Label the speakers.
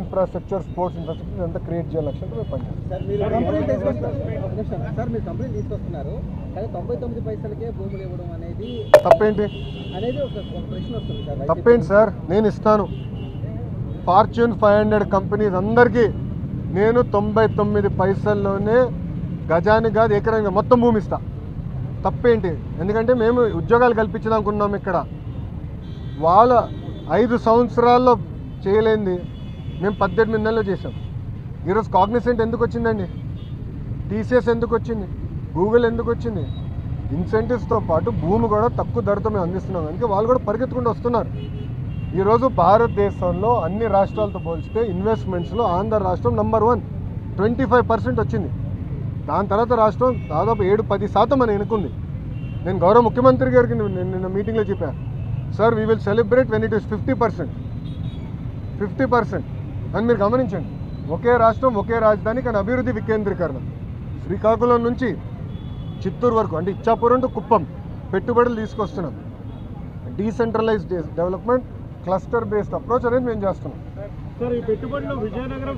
Speaker 1: Infrastructure, sports infrastructure అంతా create చేయాలి లక్ష్యంతో మేము పనిచేస్తాం.
Speaker 2: మీరు కంపెనీ తీసుకొస్తున్నారు కానీ 99 పైసలకే భూములు ఇవ్వడం అనేది
Speaker 1: తప్పేంటి
Speaker 2: ఒక ప్రశ్న వస్తుంది సార్.
Speaker 1: తప్పేంటి సార్? నేను ఇస్తాను. ఫార్చ్యూన్ 500 కంపెనీస్ అందరికీ నేను 99 పైసల్లోనే గజానికి కాదు ఎకరానికి మొత్తం భూమి ఇస్తా. తప్పేంటి? ఎందుకంటే మేము ఉద్యోగాలు కల్పించాలనుకున్నాం. ఇక్కడ వాళ్ళ 5 సంవత్సరాల్లో చేయలేంది మేము 18 నెలల్లో చేసాం. ఈరోజు కాగ్నిసెంట్ ఎందుకు వచ్చిందండి? టీసీఎస్ ఎందుకు వచ్చింది? గూగుల్ ఎందుకు వచ్చింది? ఇన్సెంటివ్స్తో పాటు భూమి కూడా తక్కువ ధరతో మేము అందిస్తున్నాం. అందుకే వాళ్ళు కూడా పరిగెత్తుకుంటూ వస్తున్నారు. ఈరోజు భారతదేశంలో అన్ని రాష్ట్రాలతో పోల్చితే ఇన్వెస్ట్మెంట్స్లో ఆంధ్ర రాష్ట్రం నంబర్ 1, 25% వచ్చింది. దాని తర్వాత రాష్ట్రం దాదాపు 7-10% అని ఎన్నుకుంది. నేను గౌరవ ముఖ్యమంత్రి గారికి నిన్న మీటింగ్లో చెప్పాను, sir we will celebrate when it is 50% అని మీరు గమనించండి. ఒకే రాష్ట్రం, ఒకే రాజధాని, కానీ అభివృద్ధి వికేంద్రీకరణ. శ్రీకాకుళం నుంచి చిత్తూరు వరకు, అంటే ఇచ్చాపురం టు కుప్పం పెట్టుబడులు తీసుకొస్తున్నాం. Decentralised development, cluster based approach అనేది మేము చేస్తున్నాం.
Speaker 3: సార్ ఈ పెట్టుబడులు విజయనగరం